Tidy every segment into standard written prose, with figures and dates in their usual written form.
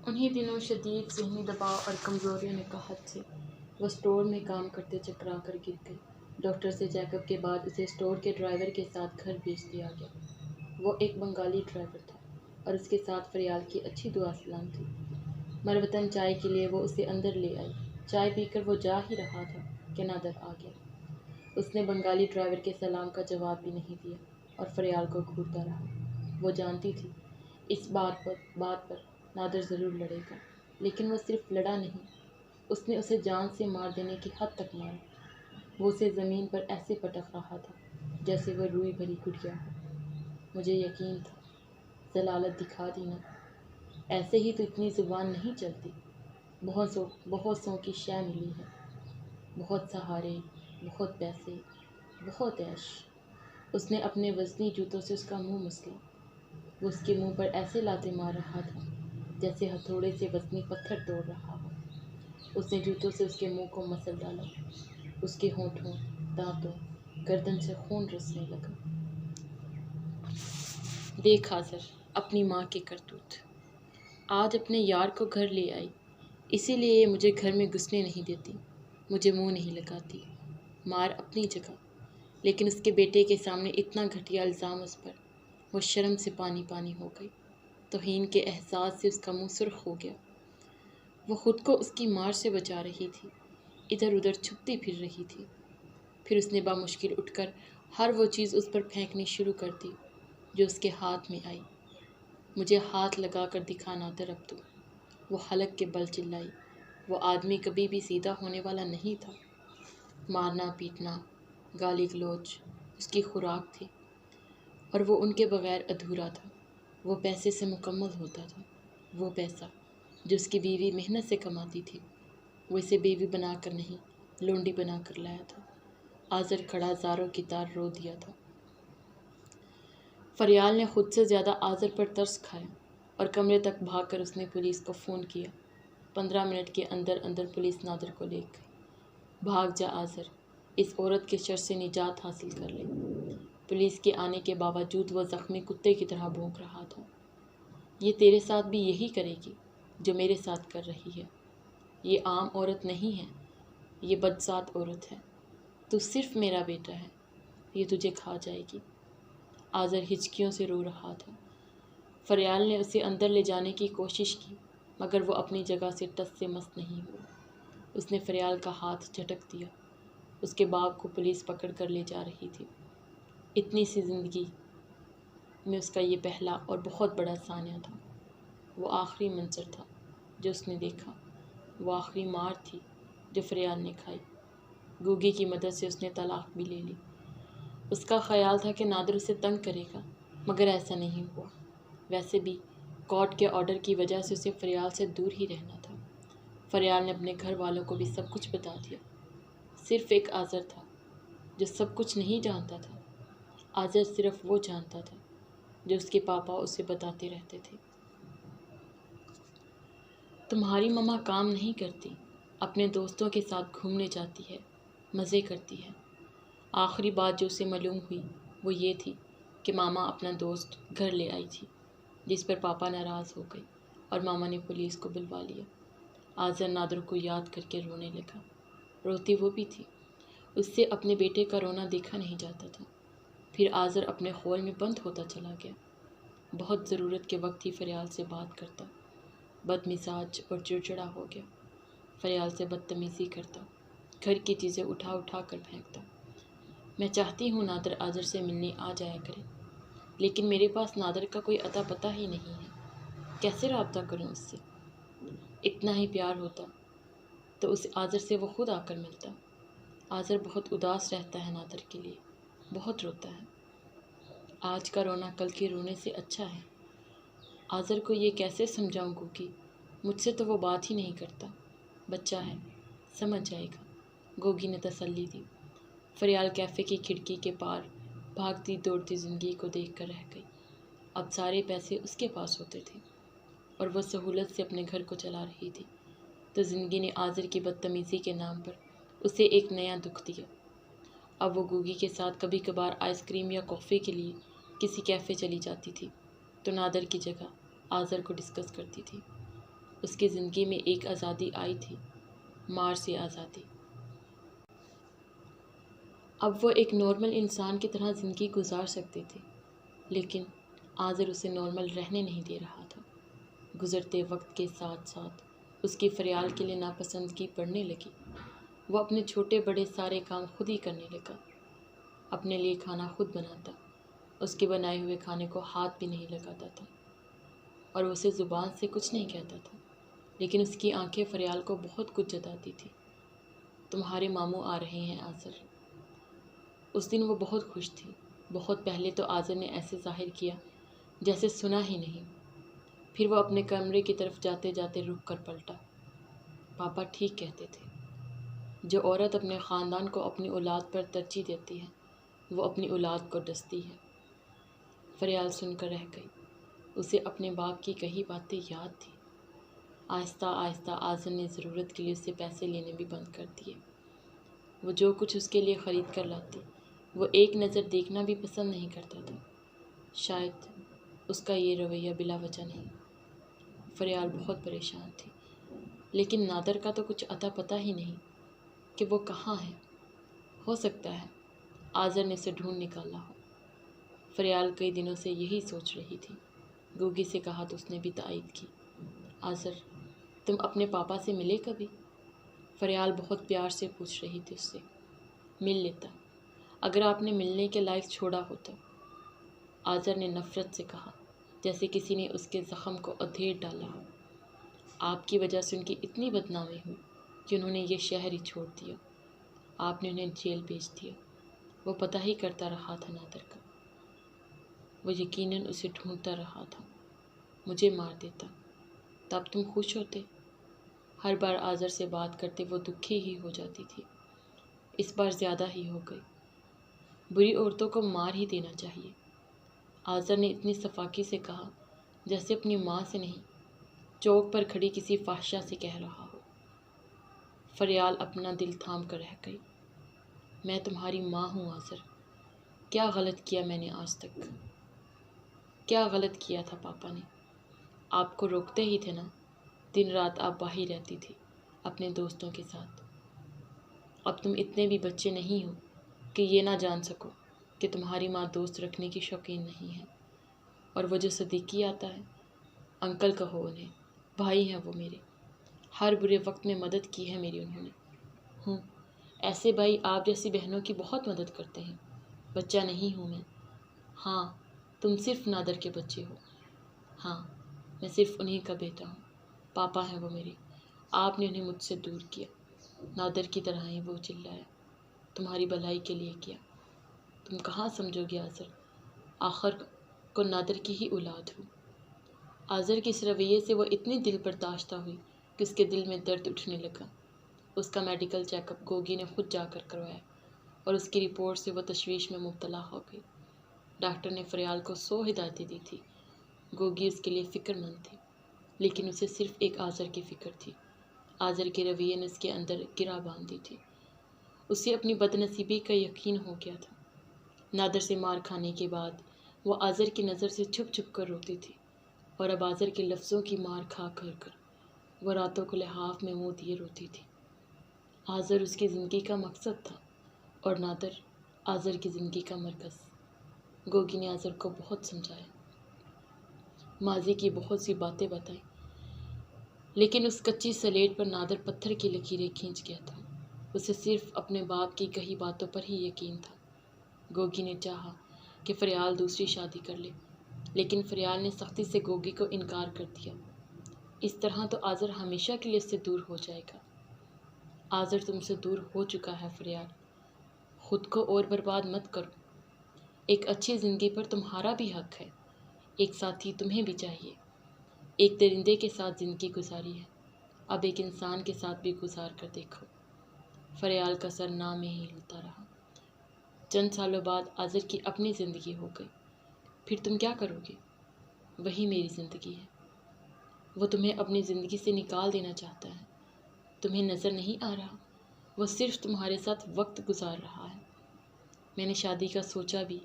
انہی دنوں شدید ذہنی دباؤ اور کمزوریوں نے قحط سے وہ اسٹور میں کام کرتے چکرا کر گر گئی۔ ڈاکٹر سے چیک اپ کے بعد اسے اسٹور کے ڈرائیور کے ساتھ گھر بھیج دیا گیا۔ وہ ایک بنگالی ڈرائیور تھا اور اس کے ساتھ فریال کی اچھی دعا سلام تھی۔ مروتن چائے کے لیے وہ اسے اندر لے آئی۔ چائے پی کر وہ جا ہی رہا تھا کہ نادر آ گیا۔ اس نے بنگالی ڈرائیور کے سلام کا جواب بھی نہیں دیا اور فریال کو گھورتا رہا۔ وہ جانتی تھی اس بات پر نادر ضرور لڑے گا، لیکن وہ صرف لڑا نہیں، اس نے اسے جان سے مار دینے کی حد تک مارا۔ وہ اسے زمین پر ایسے پٹک رہا تھا جیسے وہ روئی بھری گڑیا ہو۔ مجھے یقین تھا، ضلالت دکھا دی نا، ایسے ہی تو اتنی زبان نہیں چلتی۔ بہت سو کی شے ملی ہے، بہت سہارے، بہت پیسے، بہت عیش۔ اس نے اپنے وزنی جوتوں سے اس کا منہ مسلا۔ وہ اس کے منہ پر ایسے لاتے مار رہا تھا جیسے ہتھوڑے سے وزنی پتھر توڑ رہا ہو۔ اس نے جوتوں سے اس کے منہ کو مسل ڈالا۔ اس کے ہونٹوں، دانتوں، گردن سے خون رسنے لگا۔ دیکھ آذر، اپنی ماں کے کرتوت۔ آج اپنے یار کو گھر لے آئی، اسی لیے یہ مجھے گھر میں گھسنے نہیں دیتی، مجھے منہ نہیں لگاتی۔ مار اپنی جگہ، لیکن اس کے بیٹے کے سامنے اتنا گھٹیا الزام اس پر، وہ شرم سے پانی پانی ہو گئی۔ توہین کے احساس سے اس کا منہ سرخ ہو گیا۔ وہ خود کو اس کی مار سے بچا رہی تھی، ادھر ادھر چھپتی پھر رہی تھی۔ پھر اس نے بامشکل اٹھ کر ہر وہ چیز اس پر پھینکنی شروع کر دی جو اس کے ہاتھ میں آئی۔ مجھے ہاتھ لگا کر دکھا نادر اب تو، وہ حلق کے بل چلائی۔ وہ آدمی کبھی بھی سیدھا ہونے والا نہیں تھا۔ مارنا پیٹنا، گالی گلوچ اس کی خوراک تھی، اور وہ ان کے بغیر ادھورا تھا۔ وہ پیسے سے مکمل ہوتا تھا، وہ پیسہ جو اس کی بیوی محنت سے کماتی تھی۔ وہ اسے بیوی بنا کر نہیں، لونڈی بنا کر لایا تھا۔ آذر کھڑا زاروں کی طرح رو دیا تھا۔ فریال نے خود سے زیادہ آذر پر ترس کھایا اور کمرے تک بھاگ کر اس نے پولیس کو فون کیا۔ 15 منٹ کے اندر اندر پولیس نادر کو لے گئی۔ بھاگ جا آذر، اس عورت کے شر سے نجات حاصل کر لے۔ پولیس کے آنے کے باوجود وہ زخمی کتے کی طرح بھونک رہا تھا۔ یہ تیرے ساتھ بھی یہی کرے گی جو میرے ساتھ کر رہی ہے۔ یہ عام عورت نہیں ہے، یہ بدذات عورت ہے۔ تو صرف میرا بیٹا ہے، یہ تجھے کھا جائے گی۔ آذر ہچکیوں سے رو رہا تھا۔ فریال نے اسے اندر لے جانے کی کوشش کی، مگر وہ اپنی جگہ سے ٹس سے مس نہیں ہوا۔ اس نے فریال کا ہاتھ جھٹک دیا۔ اس کے باپ کو پولیس پکڑ کر لے جا رہی تھی۔ اتنی سی زندگی میں اس کا یہ پہلا اور بہت بڑا سانحہ تھا۔ وہ آخری منظر تھا جو اس نے دیکھا، وہ آخری مار تھی جو فریال نے کھائی۔ گوگی کی مدد سے اس نے طلاق بھی لے لی۔ اس کا خیال تھا کہ نادر اسے تنگ کرے گا، مگر ایسا نہیں ہوا۔ ویسے بھی کورٹ کے آرڈر کی وجہ سے اسے فریال سے دور ہی رہنا تھا۔ فریال نے اپنے گھر والوں کو بھی سب کچھ بتا دیا۔ صرف ایک آذر تھا جو سب کچھ نہیں جانتا تھا۔ آذر صرف وہ جانتا تھا جو اس کے پاپا اسے بتاتے رہتے تھے۔ تمہاری ماما کام نہیں کرتی، اپنے دوستوں کے ساتھ گھومنے جاتی ہے، مزے کرتی ہے۔ آخری بات جو اسے معلوم ہوئی وہ یہ تھی کہ ماما اپنا دوست گھر لے آئی تھی، جس پر پاپا ناراض ہو گئے اور ماما نے پولیس کو بلوا لیا۔ آذر نادر کو یاد کر کے رونے لگا۔ روتی وہ بھی تھی، اس سے اپنے بیٹے کا رونا دیکھا نہیں جاتا تھا۔ پھر آذر اپنے خول میں بند ہوتا چلا گیا۔ بہت ضرورت کے وقت ہی فریال سے بات کرتا، بد مزاج اور چڑچڑا ہو گیا۔ فریال سے بدتمیزی کرتا، گھر کی چیزیں اٹھا اٹھا کر پھینکتا۔ میں چاہتی ہوں نادر آذر سے ملنے آ جایا کرے، لیکن میرے پاس نادر کا کوئی اتا پتہ ہی نہیں ہے، کیسے رابطہ کروں اس سے؟ اتنا ہی پیار ہوتا تو اس آذر سے وہ خود آ کر ملتا۔ آذر بہت اداس رہتا ہے نادر کے لیے، بہت روتا ہے۔ آج کا رونا کل کے رونے سے اچھا ہے۔ آذر کو یہ کیسے سمجھاؤں گوگی؟ مجھ سے تو وہ بات ہی نہیں کرتا۔ بچہ ہے، سمجھ جائے گا، گوگی نے تسلی دی۔ فریال کیفے کی کھڑکی کے پار بھاگتی دوڑتی زندگی کو دیکھ کر رہ گئی۔ اب سارے پیسے اس کے پاس ہوتے تھے اور وہ سہولت سے اپنے گھر کو چلا رہی تھی، تو زندگی نے آذر کی بدتمیزی کے نام پر اسے ایک نیا دکھ دیا۔ اب وہ گوگی کے ساتھ کبھی کبھار آئس کریم یا کافی کے لیے کسی کیفے چلی جاتی تھی، تو نادر کی جگہ آذر کو ڈسکس کرتی تھی۔ اس کی زندگی میں ایک آزادی آئی تھی، مار سے آزادی۔ اب وہ ایک نارمل انسان کی طرح زندگی گزار سکتے تھے، لیکن آذر اسے نارمل رہنے نہیں دے رہا تھا۔ گزرتے وقت کے ساتھ ساتھ اس کی فریال کے لیے ناپسندگی بڑھنے لگی۔ وہ اپنے چھوٹے بڑے سارے کام خود ہی کرنے لگا، اپنے لیے کھانا خود بناتا، اس کے بنائے ہوئے کھانے کو ہاتھ بھی نہیں لگاتا تھا، اور اسے زبان سے کچھ نہیں کہتا تھا، لیکن اس کی آنکھیں فریال کو بہت کچھ جتاتی تھی۔ تمہارے ماموں آ رہے ہیں آذر۔ اس دن وہ بہت خوش تھی۔ بہت پہلے تو آذر نے ایسے ظاہر کیا جیسے سنا ہی نہیں، پھر وہ اپنے کمرے کی طرف جاتے جاتے رک کر پلٹا۔ پاپا ٹھیک کہتے تھے، جو عورت اپنے خاندان کو اپنی اولاد پر ترجیح دیتی ہے وہ اپنی اولاد کو ڈستی ہے۔ فریال سن کر رہ گئی۔ اسے اپنے باپ کی کہی باتیں یاد تھی۔ آہستہ آہستہ آذر نے ضرورت کے لیے اس سے پیسے لینے بھی بند کر دیے۔ وہ جو کچھ اس کے لیے خرید کر لاتی وہ ایک نظر دیکھنا بھی پسند نہیں کرتا تھا۔ شاید اس کا یہ رویہ بلا وجہ نہیں۔ فریال بہت پریشان تھی، لیکن نادر کا تو کچھ اتا پتہ ہی نہیں کہ وہ کہاں ہے۔ ہو سکتا ہے آذر نے اسے ڈھونڈ نکالا ہو۔ فریال کئی دنوں سے یہی سوچ رہی تھی۔ گوگی سے کہا تو اس نے بھی تائید کی۔ آذر، تم اپنے پاپا سے ملے کبھی؟ فریال بہت پیار سے پوچھ رہی تھی اس سے۔ مل لیتا، اگر آپ نے ملنے کے لائق چھوڑا ہوتا۔ آذر نے نفرت سے کہا، جیسے کسی نے اس کے زخم کو ادھیڑ ڈالا ہو۔ آپ کی وجہ سے ان کی اتنی بدنامی ہوئی کہ انہوں نے یہ شہر ہی چھوڑ دیا۔ آپ نے انہیں جیل بھیج دیا۔ وہ پتہ ہی کرتا رہا تھا نادر کا۔ وہ یقیناً اسے ڈھونڈتا رہا تھا۔ مجھے مار دیتا، تب تم خوش ہوتے؟ ہر بار آذر سے بات کرتے وہ دکھی ہی ہو جاتی تھی۔ اس بار زیادہ ہی ہو گئی۔ بری عورتوں کو مار ہی دینا چاہیے۔ آذر نے اتنی صفاقی سے کہا جیسے اپنی ماں سے نہیں، چوک پر کھڑی کسی فاحشہ سے کہہ رہا ہو۔ فریال اپنا دل تھام کر رہ گئی۔ میں تمہاری ماں ہوں آذر۔ کیا غلط کیا میں نے آج تک؟ کیا غلط کیا تھا پاپا نے؟ آپ کو روکتے ہی تھے نا، دن رات آپ باہر رہتی تھی اپنے دوستوں کے ساتھ۔ اب تم اتنے بھی بچے نہیں ہو کہ یہ نہ جان سکو کہ تمہاری ماں دوست رکھنے کی شوقین نہیں ہے۔ اور وہ جو صدیقی آتا ہے، انکل کہو انہیں، بھائی ہیں وہ میرے، ہر برے وقت میں مدد کی ہے میری انہوں نے۔ ایسے بھائی آپ جیسی بہنوں کی بہت مدد کرتے ہیں۔ بچہ نہیں ہوں میں۔ ہاں، تم صرف نادر کے بچے ہو۔ ہاں، میں صرف انہی کا بیٹا ہوں۔ پاپا ہیں وہ میرے، آپ نے انہیں مجھ سے دور کیا۔ نادر کی طرح ہی وہ چلایا، تمہاری بھلائی کے لیے کیا۔ تم کہاں سمجھو گے آذر، آخر کو نادر کی ہی اولاد ہو۔ آذر کے اس رویے سے وہ اتنی دل برداشتہ ہوئی کہ اس کے دل میں درد اٹھنے لگا۔ اس کا میڈیکل چیک اپ گوگی نے خود جا کر کروایا، اور اس کی رپورٹ سے وہ تشویش میں مبتلا ہو گئی۔ ڈاکٹر نے فریال کو 100 ہدایتیں دی تھی۔ گوگی اس کے لیے فکر مند تھی، لیکن اسے صرف ایک آذر کی فکر تھی۔ آذر کے رویے نے اس کے اندر گرہ باندھ دی تھی۔ اسے اپنی بد نصیبی کا یقین ہو گیا تھا۔ نادر سے مار کھانے کے بعد وہ آذر کی نظر سے چھپ چھپ کر روتی تھی، اور اب آذر کے لفظوں کی مار کھا کر وہ راتوں کو لحاف میں منہ دیے روتی تھی۔ آذر اس کی زندگی کا مقصد تھا، اور نادر آذر کی زندگی کا مرکز۔ گوگی نے آذر کو بہت سمجھایا، ماضی کی بہت سی باتیں بتائیں، لیکن اس کچی سلیٹ پر نادر پتھر کی لکیریں کھینچ گیا تھا۔ اسے صرف اپنے باپ کی کہی باتوں پر ہی یقین تھا۔ گوگی نے چاہا کہ فریال دوسری شادی کر لے، لیکن فریال نے سختی سے گوگی کو انکار کر دیا۔ اس طرح تو آذر ہمیشہ کے لیے اس سے دور ہو جائے گا۔ آذر تم سے دور ہو چکا ہے فریال، خود کو اور برباد مت کرو۔ ایک اچھی زندگی پر تمہارا بھی حق ہے، ایک ساتھی تمہیں بھی چاہیے۔ ایک درندے کے ساتھ زندگی گزاری ہے، اب ایک انسان کے ساتھ بھی گزار کر دیکھو۔ فریال کا سر نہ میں ہی ہلتا رہا۔ چند سالوں بعد آذر کی اپنی زندگی ہو گئی۔ پھر تم کیا کرو گے؟ وہی میری زندگی ہے۔ وہ تمہیں اپنی زندگی سے نکال دینا چاہتا ہے۔ تمہیں نظر نہیں آ رہا، وہ صرف تمہارے ساتھ وقت گزار رہا ہے۔ میں نے شادی کا سوچا بھی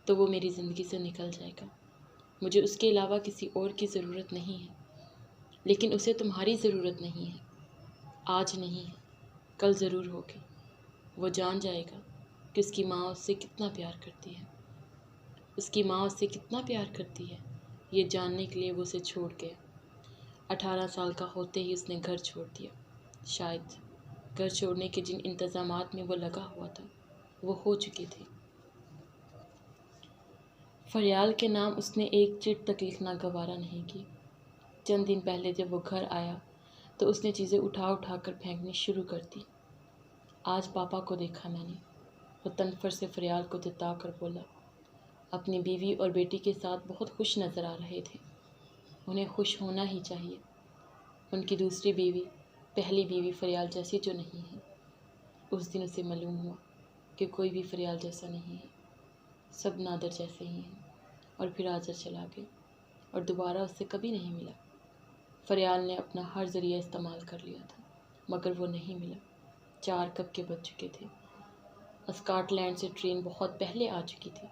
تو وہ میری زندگی سے نکل جائے گا۔ مجھے اس کے علاوہ کسی اور کی ضرورت نہیں ہے۔ لیکن اسے تمہاری ضرورت نہیں ہے، آج نہیں ہے، کل ضرور ہوگی۔ وہ جان جائے گا کہ اس کی ماں اس سے کتنا پیار کرتی ہے، اس کی ماں اس سے کتنا پیار کرتی ہے۔ یہ جاننے کے لیے وہ اسے چھوڑ گیا۔ 18 سال کا ہوتے ہی اس نے گھر چھوڑ دیا۔ شاید گھر چھوڑنے کے جن انتظامات میں وہ لگا ہوا تھا وہ ہو چکے تھے۔ فریال کے نام اس نے ایک چٹ تک لکھنا گوارا نہیں کی۔ چند دن پہلے جب وہ گھر آیا تو اس نے چیزیں اٹھا کر پھینکنی شروع کر دی۔ آج پاپا کو دیکھا میں نے، وہ تنفر سے فریال کو جتا کر بولا۔ اپنی بیوی اور بیٹی کے ساتھ بہت خوش نظر آ رہے تھے۔ انہیں خوش ہونا ہی چاہیے۔ ان کی دوسری بیوی پہلی بیوی فریال جیسی جو نہیں ہے۔ اس دن اسے معلوم ہوا کہ کوئی بھی فریال جیسا نہیں ہے، سب نادر جیسے ہی ہیں۔ اور پھر آذر چلا گیا اور دوبارہ اس سے کبھی نہیں ملا۔ فریال نے اپنا ہر ذریعہ استعمال کر لیا تھا مگر وہ نہیں ملا۔ 4 کب کے بج چکے تھے۔ اسکاٹ لینڈ سے ٹرین بہت پہلے آ چکی تھی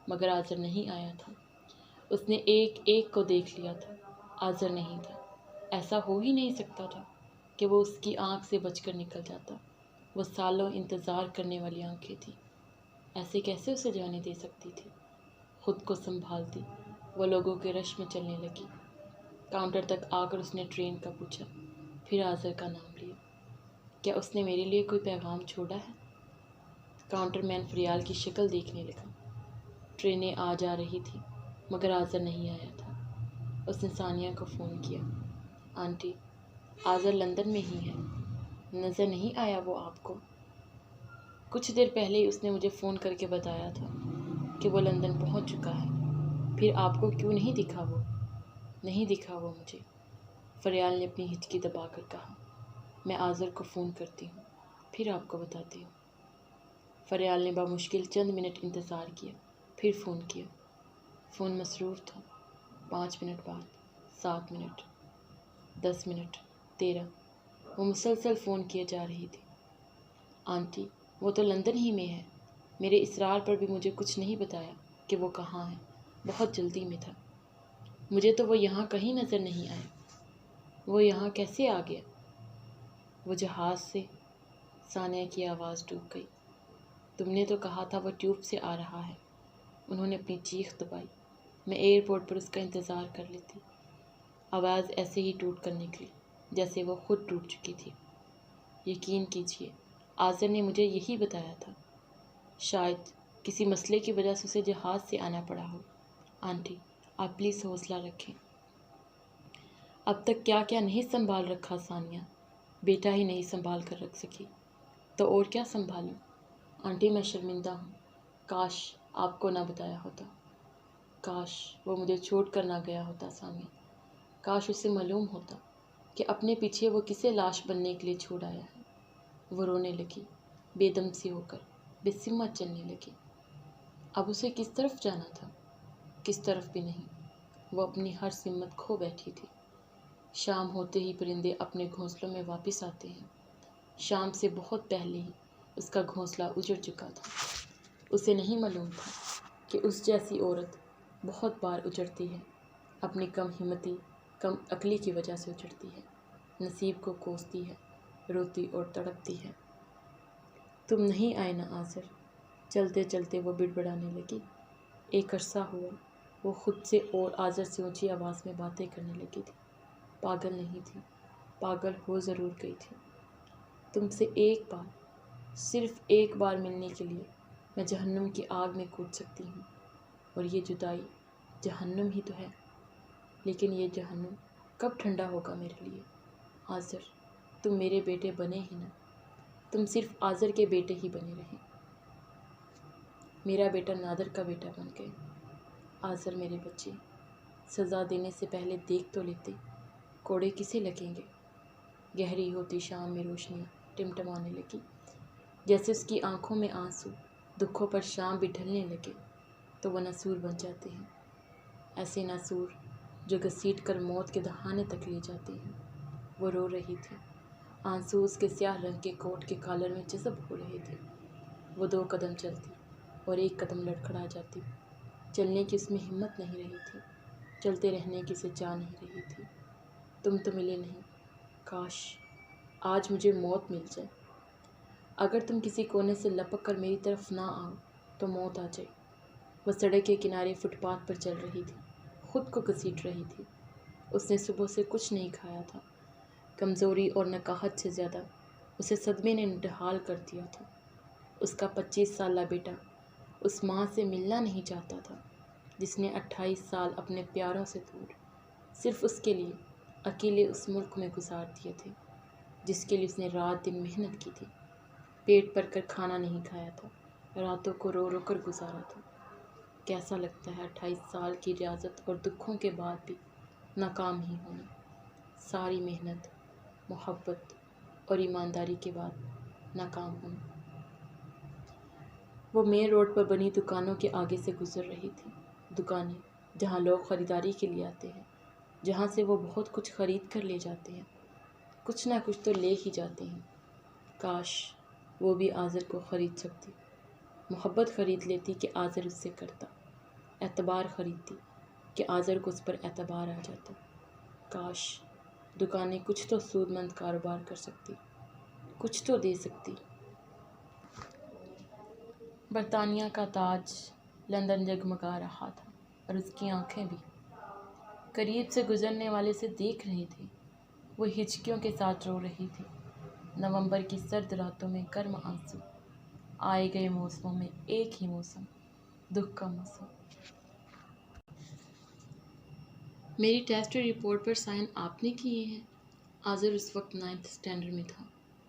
مگر آذر نہیں آیا تھا۔ اس نے ایک ایک کو دیکھ لیا تھا، آذر نہیں تھا۔ ایسا ہو ہی نہیں سکتا تھا کہ وہ اس کی آنکھ سے بچ کر نکل جاتا۔ وہ سالوں انتظار کرنے والی آنکھیں تھیں، ایسے کیسے اسے جانے دے سکتی تھی؟ خود کو سنبھالتی وہ لوگوں کے رش میں چلنے لگی۔ کاؤنٹر تک آ کر اس نے ٹرین کا پوچھا، پھر آذر کا نام لیا۔ کیا اس نے میرے لیے کوئی پیغام چھوڑا ہے؟ کاؤنٹر مین فریال کی شکل دیکھنے لگا۔ ٹرینیں آ جا رہی تھیں مگر آذر نہیں آیا تھا۔ اس نے ثانیہ کو فون کیا۔ آنٹی، آذر لندن میں ہی ہے، نظر نہیں آیا وہ آپ کو؟ کچھ دیر پہلے ہی اس نے مجھے فون کر کے بتایا تھا کہ وہ لندن پہنچ چکا ہے۔ پھر آپ کو کیوں نہیں دکھا وہ؟ نہیں دکھا وہ مجھے، فریال نے اپنی ہچکی دبا کر کہا۔ میں آذر کو فون کرتی ہوں، پھر آپ کو بتاتی ہوں۔ فریال نے بامشکل چند منٹ انتظار کیا، پھر فون کیا۔ فون مصروف تھا۔ 5 منٹ بعد، 7 منٹ، 10 منٹ، 13، وہ مسلسل فون کیے جا رہی تھی۔ آنٹی، وہ تو لندن ہی میں ہے، میرے اصرار پر بھی مجھے کچھ نہیں بتایا کہ وہ کہاں ہے، بہت جلدی میں تھا۔ مجھے تو وہ یہاں کہیں نظر نہیں آیا۔ وہ یہاں کیسے آ گیا؟ وہ جہاز سے، ثانیہ کی آواز ڈوب گئی۔ تم نے تو کہا تھا وہ ٹیوب سے آ رہا ہے۔ انہوں نے اپنی چیخ دبائی۔ میں ایئرپورٹ پر اس کا انتظار کر لیتی۔ آواز ایسے ہی ٹوٹ کر نکلی جیسے وہ خود ٹوٹ چکی تھی۔ یقین کیجیے، آذر نے مجھے یہی بتایا تھا۔ شاید کسی مسئلے کی وجہ سے اسے جہاز سے آنا پڑا ہو۔ آنٹی، آپ پلیز حوصلہ رکھیں۔ اب تک کیا کیا نہیں سنبھال رکھا ثانیہ، بیٹا ہی نہیں سنبھال کر رکھ سکی تو اور کیا سنبھالوں؟ آنٹی، میں شرمندہ ہوں، کاش آپ کو نہ بتایا ہوتا، کاش وہ مجھے چھوڑ کر نہ گیا ہوتا ثانیہ، کاش اسے معلوم ہوتا کہ اپنے پیچھے وہ کسے لاش بننے کے لیے چھوڑ آیا ہے۔ وہ رونے لگی، بے دم سی ہو کر بے سمت چلنے لگی۔ اب اسے کس طرف جانا تھا؟ کس طرف بھی نہیں۔ وہ اپنی ہر سمت کھو بیٹھی تھی۔ شام ہوتے ہی پرندے اپنے گھونسلوں میں واپس آتے ہیں۔ شام سے بہت پہلے ہی اس کا گھونسلہ اجڑ چکا تھا۔ اسے نہیں معلوم تھا کہ اس جیسی عورت بہت بار اجڑتی ہے، اپنی کم ہمتی، کم عقلی کی وجہ سے اجڑتی ہے، نصیب کو کوستی ہے، روتی اور تڑپتی ہے۔ تم نہیں آئے نا آذر؟ چلتے چلتے وہ بڑبڑانے لگی۔ ایک عرصہ ہوا وہ خود سے اور آذر سے اونچی آواز میں باتیں کرنے لگی تھی۔ پاگل نہیں تھی، پاگل ہو ضرور گئی تھی۔ تم سے ایک بار، صرف ایک بار ملنے کے لیے میں جہنم کی آگ میں کود سکتی ہوں، اور یہ جدائی جہنم ہی تو ہے، لیکن یہ جہنم کب ٹھنڈا ہوگا میرے لیے؟ آذر، تم میرے بیٹے بنے ہی نہ، تم صرف آذر کے بیٹے ہی بنے رہے۔ میرا بیٹا نادر کا بیٹا بن گئے۔ آذر میرے بچے، سزا دینے سے پہلے دیکھ تو لیتے، کوڑے کسے لگیں گے؟ گہری ہوتی شام میں روشنیاں ٹمٹمانے لگی، جیسے اس کی آنکھوں میں آنسو دکھوں پر شام بھی ڈھلنے لگے تو وہ ناسور بن جاتے ہیں، ایسے ناسور جو گھسیٹ کر موت کے دہانے تک لے جاتے ہیں۔ وہ رو رہی تھی، آنسو اس کے سیاہ رنگ کے کوٹ کے کالر میں جذب ہو رہے تھے۔ وہ 2 قدم چلتی اور 1 قدم لڑکھڑا جاتی۔ چلنے کی اس میں ہمت نہیں رہی تھی، چلتے رہنے کی اسے چاہ نہیں رہی تھی۔ تم تو ملے نہیں۔ کاش آج مجھے موت مل جائے۔ اگر تم کسی کونے سے لپک کر میری طرف نہ آؤ تو موت آ جائے۔ وہ سڑک کے کنارے فٹ پاتھ پر چل رہی تھی، خود کو گھسیٹ رہی تھی۔ اس نے صبح سے کچھ نہیں کھایا تھا۔ کمزوری اور نکاہت سے زیادہ اسے صدمے نے نڈھال کر دیا تھا۔ اس کا 25 سالہ بیٹا اس ماں سے ملنا نہیں چاہتا تھا جس نے 28 سال اپنے پیاروں سے دور صرف اس کے لیے اکیلے اس ملک میں گزار دیے تھے جس کے لیے اس نے رات دن محنت کی تھی، پیٹ بھر کر کھانا نہیں کھایا تھا، راتوں کو رو رو کر گزارا تھا۔ کیسا لگتا ہے 28 سال کی ریاضت اور دکھوں کے بعد بھی ناکام ہی ہونا، ساری محنت، محبت اور ایمانداری کے بعد ناکام ہونا۔ وہ مین روڈ پر بنی دکانوں کے آگے سے گزر رہی تھی، دکانیں جہاں لوگ خریداری کے لیے آتے ہیں، جہاں سے وہ بہت کچھ خرید کر لے جاتے ہیں، کچھ نہ کچھ تو لے ہی جاتے ہیں۔ کاش وہ بھی آذر کو خرید سکتی، محبت خرید لیتی کہ آذر اس سے کرتا، اعتبار خریدتی کہ آذر کو اس پر اعتبار آ جاتا۔ کاش دکانیں کچھ تو سود مند کاروبار کر سکتی، کچھ تو دے سکتی۔ برطانیہ کا تاج لندن جگمگا رہا تھا اور اس کی آنکھیں بھی قریب سے گزرنے والے سے دیکھ رہی تھی۔ وہ ہچکیوں کے ساتھ رو رہی تھی۔ نومبر کی سرد راتوں میں گرم آنسو، آئے گئے موسموں میں ایک ہی موسم، دکھ کا موسم۔ میری ٹیسٹ رپورٹ پر سائن آپ نے کیے ہیں؟ آذر اس وقت 9th اسٹینڈرڈ میں تھا۔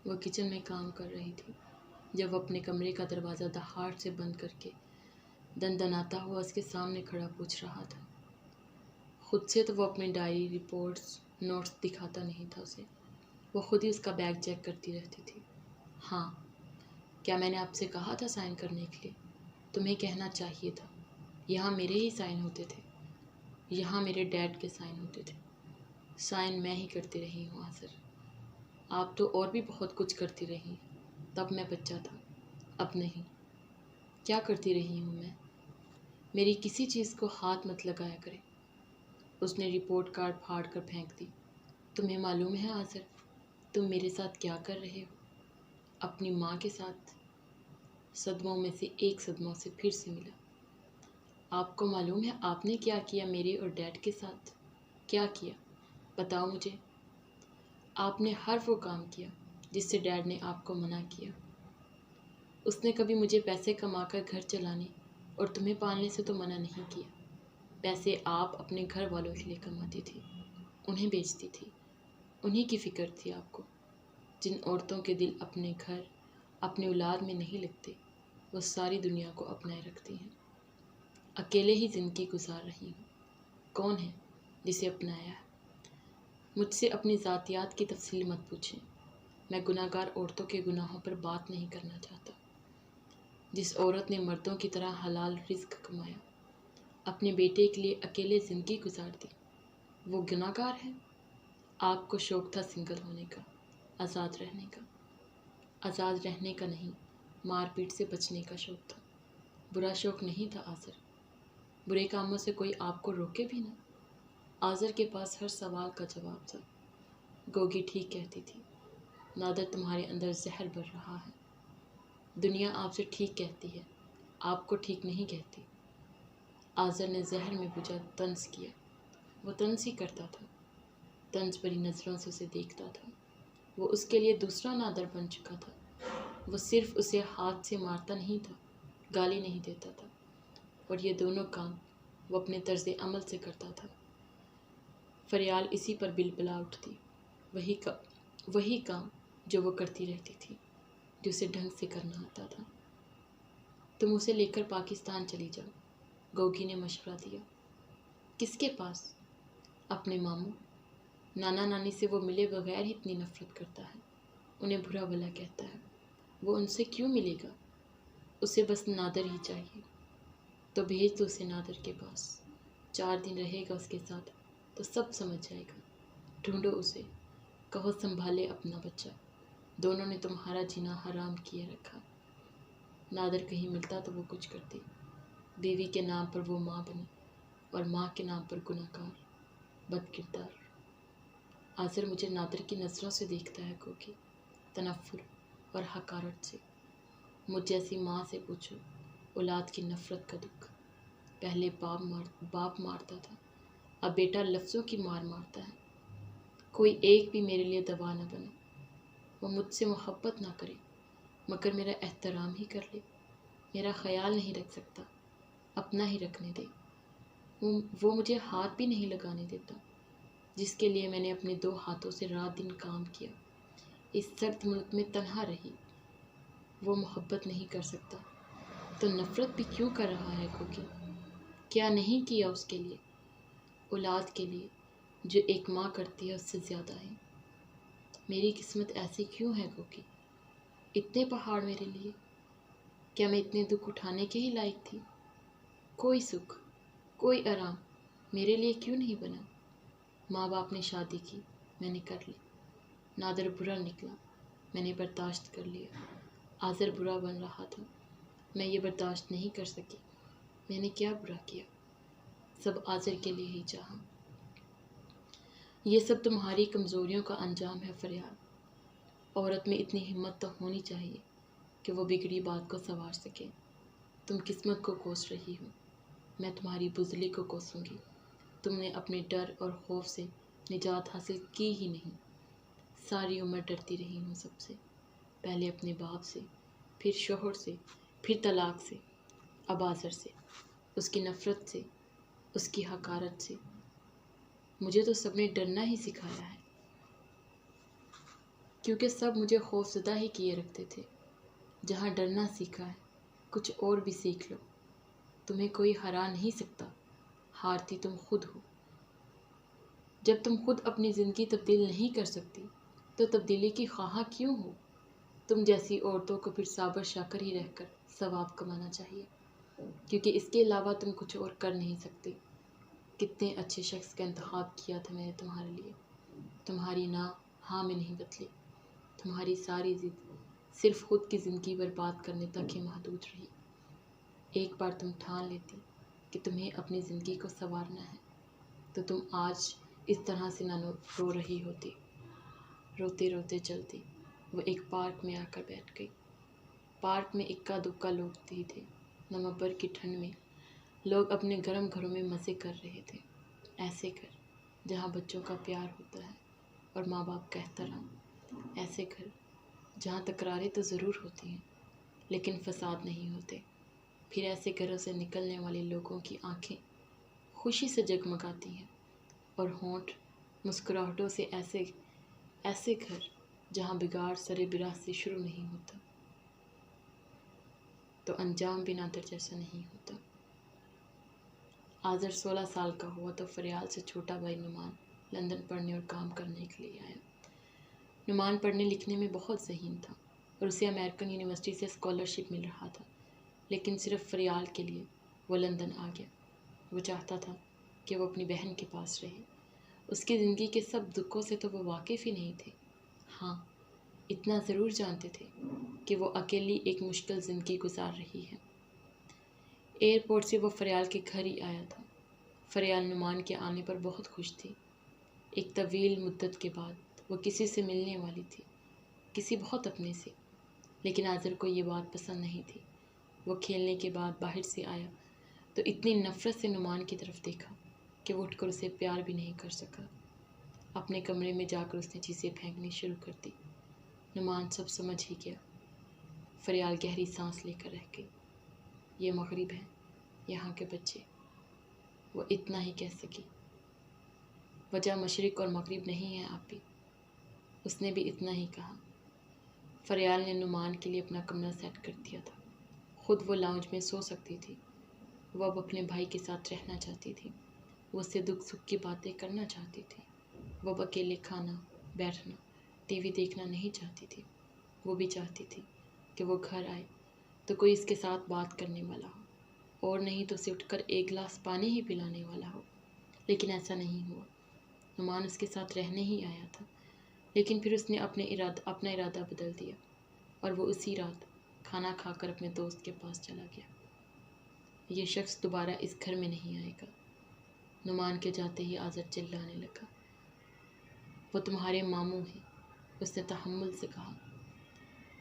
وہ کچن میں کام کر رہی تھی جب وہ اپنے کمرے کا دروازہ دھاڑ سے بند کر کے دندناتا ہوا اس کے سامنے کھڑا پوچھ رہا تھا۔ خود سے تو وہ اپنی ڈائری، رپورٹس، نوٹس دکھاتا نہیں تھا اسے، وہ خود ہی اس کا بیگ چیک کرتی رہتی تھی۔ ہاں، کیا میں نے آپ سے کہا تھا سائن کرنے کے لیے؟ تمہیں کہنا چاہیے تھا۔ یہاں میرے ہی سائن ہوتے تھے، یہاں میرے ڈیڈ کے سائن ہوتے تھے۔ سائن میں ہی کرتی رہی ہوں آذر، آپ تو اور بھی بہت کچھ کرتی رہی ہیں۔ تب میں بچہ تھا، اب نہیں۔ کیا کرتی رہی ہوں میں؟ میری کسی چیز کو ہاتھ مت لگایا کرے۔ اس نے رپورٹ کارڈ پھاڑ کر پھینک دی۔ تمہیں معلوم ہے آذر، تم میرے ساتھ کیا کر رہے ہو؟ اپنی ماں کے ساتھ۔ صدموں میں سے ایک صدموں سے پھر سے ملا۔ آپ کو معلوم ہے آپ نے کیا کیا میرے اور ڈیڈ کے ساتھ؟ کیا کیا؟ بتاؤ مجھے۔ آپ نے ہر وہ کام کیا جس سے ڈیڈ نے آپ کو منع کیا۔ اس نے کبھی مجھے پیسے کما کر گھر چلانے اور تمہیں پالنے سے تو منع نہیں کیا۔ پیسے آپ اپنے گھر والوں کے لیے کماتی تھی، انہیں بیچتی تھی۔ انہیں کی فکر تھی آپ کو۔ جن عورتوں کے دل اپنے گھر، اپنے اولاد میں نہیں لگتے، وہ ساری دنیا کو اپنائے رکھتی ہیں۔ اکیلے ہی زندگی گزار رہی ہوں۔ کون ہے جسے اپنایا ہے؟ مجھ سے اپنی ذاتیات کی تفصیل مت پوچھیں۔ میں گناہ گار عورتوں کے گناہوں پر بات نہیں کرنا چاہتا۔ جس عورت نے مردوں کی طرح حلال رزق کمایا، اپنے بیٹے کے لیے اکیلے زندگی گزار دی، وہ گناہ گار ہے؟ آپ کو شوق تھا سنگل ہونے کا، آزاد رہنے کا۔ آزاد رہنے کا نہیں، مار پیٹ سے بچنے کا شوق تھا۔ برا شوق نہیں تھا آذر۔ برے کاموں سے کوئی آپ کو روکے بھی نہ۔ آذر کے پاس ہر سوال کا جواب تھا۔ گوگی ٹھیک کہتی تھی، نادر تمہارے اندر زہر بھر رہا ہے۔ دنیا آپ سے ٹھیک کہتی ہے، آپ کو ٹھیک نہیں کہتی۔ آذر نے زہر میں بجھا طنز کیا۔ وہ طنز ہی کرتا تھا، طنز بھری نظروں سے اسے دیکھتا تھا۔ وہ اس کے لیے دوسرا نادر بن چکا تھا۔ وہ صرف اسے ہاتھ سے مارتا نہیں تھا، گالی نہیں دیتا تھا، اور یہ دونوں کام وہ اپنے طرز عمل سے کرتا تھا۔ فریال اسی پر بلبلا اٹھتی، وہی کام جو وہ کرتی رہتی تھی، جو اسے ڈھنگ سے کرنا آتا تھا۔ تم اسے لے کر پاکستان چلی جاؤ، گوگی نے مشورہ دیا۔ کس کے پاس؟ اپنے ماموں۔ نانا نانی سے وہ ملے بغیر ہی اتنی نفرت کرتا ہے، انہیں برا بھلا کہتا ہے۔ وہ ان سے کیوں ملے گا؟ اسے بس نادر ہی چاہیے۔ تو بھیج دو اسے نادر کے پاس، 4 دن رہے گا اس کے ساتھ تو سب سمجھ جائے گا۔ ڈھونڈو اسے، کہو سنبھالے اپنا بچہ، دونوں نے تمہارا جینا حرام کیے رکھا۔ نادر کہیں ملتا تو وہ کچھ کرتی۔ بیوی کے نام پر وہ ماں بنی، اور ماں کے نام پر گناہ گار، بد کردار۔ آذر مجھے نادر کی نظروں سے دیکھتا ہے گوگی، تنفر اور حقارت سے۔ مجھ جیسی ماں سے پوچھو اولاد کی نفرت کا دکھ۔ پہلے باپ مارتا تھا، اب بیٹا لفظوں کی مار مارتا ہے۔ کوئی ایک بھی میرے لیے دوا نہ بنے۔ وہ مجھ سے محبت نہ کرے مگر میرا احترام ہی کر لے۔ میرا خیال نہیں رکھ سکتا، اپنا ہی رکھنے دے۔ وہ مجھے ہاتھ بھی نہیں لگانے دیتا، جس کے لیے میں نے اپنے 2 ہاتھوں سے رات دن کام کیا۔ اس سرد ملک میں تنہا رہی۔ وہ محبت نہیں کر سکتا تو نفرت بھی کیوں کر رہا ہے گوگی؟ کیا نہیں کیا اس کے لیے، اولاد کے لیے جو ایک ماں کرتی ہے اس سے زیادہ ہے۔ میری قسمت ایسی کیوں ہے گوگی؟ اتنے پہاڑ میرے لیے، کیا میں اتنے دکھ اٹھانے کے ہی لائق تھی؟ کوئی سکھ، کوئی آرام میرے لیے کیوں نہیں بنا؟ ماں باپ نے شادی کی، میں نے کر لی۔ نادر برا نکلا، میں نے برداشت کر لیا۔ آذر برا بن رہا تھا، میں یہ برداشت نہیں کر سکی۔ میں نے کیا برا کیا؟ سب آذر کے لیے ہی چاہا۔ یہ سب تمہاری کمزوریوں کا انجام ہے فریال۔ عورت میں اتنی ہمت تو ہونی چاہیے کہ وہ بگڑی بات کو سنوار سکے۔ تم قسمت کو کوس رہی ہو، میں تمہاری بزدلی کو کوسوں گی۔ تم نے اپنے ڈر اور خوف سے نجات حاصل کی ہی نہیں۔ ساری عمر ڈرتی رہی ہوں سب سے، پہلے اپنے باپ سے، پھر شوہر سے، پھر طلاق سے، اب آذر سے، اس کی نفرت سے، اس کی حقارت سے۔ مجھے تو سب نے ڈرنا ہی سکھایا ہے، کیونکہ سب مجھے خوف زدہ ہی کیے رکھتے تھے۔ جہاں ڈرنا سیکھا ہے کچھ اور بھی سیکھ لو۔ تمہیں کوئی ہرا نہیں سکتا، ہارتی تم خود ہو۔ جب تم خود اپنی زندگی تبدیل نہیں کر سکتی تو تبدیلی کی خواہاں کیوں ہو؟ تم جیسی عورتوں کو پھر صابر شاکر ہی رہ کر ثواب کمانا چاہیے، کیونکہ اس کے علاوہ تم کچھ اور کر نہیں سکتے۔ کتنے اچھے شخص کا انتخاب کیا تھا میں نے تمہارے لیے، تمہاری نہ ہاں میں نہیں بدلی۔ تمہاری ساری ضد صرف خود کی زندگی برباد کرنے تک ہی محدود رہی۔ ایک بار تم ٹھان لیتی کہ تمہیں اپنی زندگی کو سنوارنا ہے تو تم آج اس طرح سے نہ رو رہی ہوتی۔ روتے روتے چلتی وہ ایک پارک میں آ کر بیٹھ گئی۔ پارک میں اکا دکا لوگ ہی تھے۔ نومبر کی ٹھنڈ میں لوگ اپنے گرم گھروں میں مزے کر رہے تھے۔ ایسے گھر جہاں بچوں کا پیار ہوتا ہے اور ماں باپ کا احترام۔ ایسے گھر جہاں تکراریں تو ضرور ہوتی ہیں لیکن فساد نہیں ہوتے۔ پھر ایسے گھروں سے نکلنے والے لوگوں کی آنکھیں خوشی سے جگمگاتی ہیں اور ہونٹ مسکراہٹوں سے۔ ایسے گھر جہاں بگاڑ سر براہ سے شروع نہیں ہوتا تو انجام بھی نادر جیسا نہیں ہوتا۔ آذر 16 سال کا ہوا تو فریال سے چھوٹا بھائی نعمان لندن پڑھنے اور کام کرنے کے لیے آیا۔ نعمان پڑھنے لکھنے میں بہت ذہین تھا اور اسے امریکن یونیورسٹی سے اسکالرشپ مل رہا تھا، لیکن صرف فریال کے لیے وہ لندن آ گیا۔ وہ چاہتا تھا کہ وہ اپنی بہن کے پاس رہے۔ اس کی زندگی کے سب دکھوں سے تو وہ واقف ہی نہیں تھے۔ ہاں، اتنا ضرور جانتے تھے کہ وہ اکیلی ایک مشکل زندگی گزار رہی ہے۔ ایئرپورٹ سے وہ فریال کے گھر ہی آیا تھا۔ فریال نعمان کے آنے پر بہت خوش تھی۔ ایک طویل مدت کے بعد وہ کسی سے ملنے والی تھی، کسی بہت اپنے سے، لیکن آذر کو یہ بات پسند نہیں تھی۔ وہ کھیلنے کے بعد باہر سے آیا تو اتنی نفرت سے نعمان کی طرف دیکھا کہ وہ اٹھ کر اسے پیار بھی نہیں کر سکا۔ اپنے کمرے میں جا کر اس نے چیزیں پھینکنی شروع کر دی۔ نعمان سب سمجھ ہی گیا۔ فریال گہری سانس لے کر رہ گئی۔ یہ مغرب ہے، یہاں کے بچے، وہ اتنا ہی کہہ سکی۔ وجہ مشرق اور مغرب نہیں ہے آپ بھی، اس نے بھی اتنا ہی کہا۔ فریال نے نعمان کے لیے اپنا کمرہ سیٹ کر دیا تھا۔ خود وہ لاؤنج میں سو سکتی تھی۔ وہ اب اپنے بھائی کے ساتھ رہنا چاہتی تھی۔ وہ اس سے دکھ سکھ کی باتیں کرنا چاہتی تھی۔ وہ اب اکیلے کھانا، بیٹھنا، ٹی وی دیکھنا نہیں چاہتی تھی۔ وہ بھی چاہتی تھی کہ وہ گھر آئے تو کوئی اس کے ساتھ بات کرنے والا ہو، اور نہیں تو اسے اٹھ کر ایک گلاس پانی ہی پلانے والا ہو، لیکن ایسا نہیں ہوا۔ نعمان اس کے ساتھ رہنے ہی آیا تھا، لیکن پھر اس نے اپنا ارادہ بدل دیا اور وہ اسی رات کھانا کھا کر اپنے دوست کے پاس چلا گیا۔ یہ شخص دوبارہ اس گھر میں نہیں آئے گا۔ نعمان کے جاتے ہی آذر چلانے لگا۔ وہ تمہارے ماموں ہیں، اس نے تحمل سے کہا۔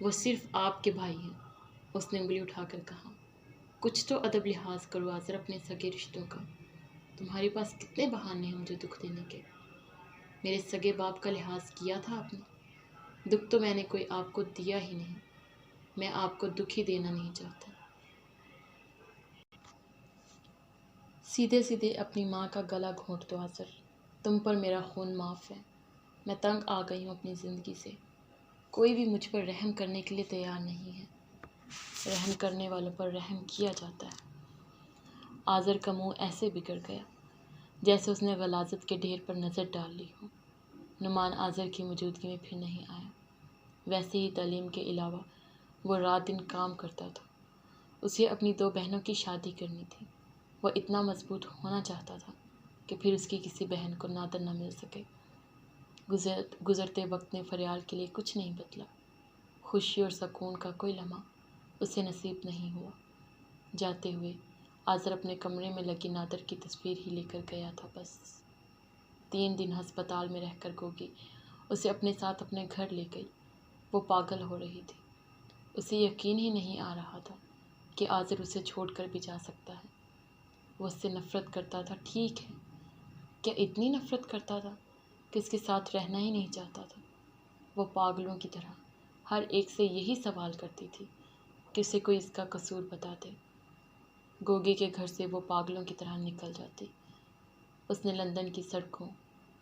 وہ صرف آپ کے بھائی ہیں، اس نے انگلی اٹھا کر کہا۔ کچھ تو ادب لحاظ کرو آذر اپنے سگے رشتوں کا۔ تمہارے پاس کتنے بہانے ہیں مجھے دکھ دینے کے۔ میرے سگے باپ کا لحاظ کیا تھا آپ نے؟ دکھ تو میں نے کوئی آپ کو دیا ہی نہیں، میں آپ کو دکھ ہی دینا نہیں چاہتا۔ سیدھے سیدھے اپنی ماں کا گلا گھونٹ دو آذر، تم پر میرا خون معاف ہے۔ میں تنگ آ گئی ہوں اپنی زندگی سے، کوئی بھی مجھ پر رحم کرنے کے لیے تیار نہیں ہے۔ رحم کرنے والوں پر رحم کیا جاتا ہے۔ آذر کا منہ ایسے بگڑ گیا جیسے اس نے غلاظت کے ڈھیر پر نظر ڈال لی ہو۔ نعمان آذر کی موجودگی میں پھر نہیں آیا۔ ویسے ہی تعلیم کے علاوہ وہ رات دن کام کرتا تھا۔ اسے اپنی 2 بہنوں کی شادی کرنی تھی۔ وہ اتنا مضبوط ہونا چاہتا تھا کہ پھر اس کی کسی بہن کو نادر نہ مل سکے۔ گزرتے وقت نے فریال کے لیے کچھ نہیں بدلا۔ خوشی اور سکون کا کوئی لمحہ اسے نصیب نہیں ہوا۔ جاتے ہوئے آذر اپنے کمرے میں لگی نادر کی تصویر ہی لے کر گیا تھا بس۔ 3 دن ہسپتال میں رہ کر گوگی اسے اپنے ساتھ اپنے گھر لے گئی۔ وہ پاگل ہو رہی تھی۔ اسے یقین ہی نہیں آ رہا تھا کہ آذر اسے چھوڑ کر بھی جا سکتا ہے۔ وہ اس سے نفرت کرتا تھا، ٹھیک ہے، کیا اتنی نفرت کرتا تھا کہ اس کے ساتھ رہنا ہی نہیں چاہتا تھا؟ وہ پاگلوں کی طرح ہر ایک سے یہی سوال کرتی تھی کہ اسے کوئی اس کا قصور بتا دے۔ گوگی کے گھر سے وہ پاگلوں کی طرح نکل جاتی۔ اس نے لندن کی سڑکوں،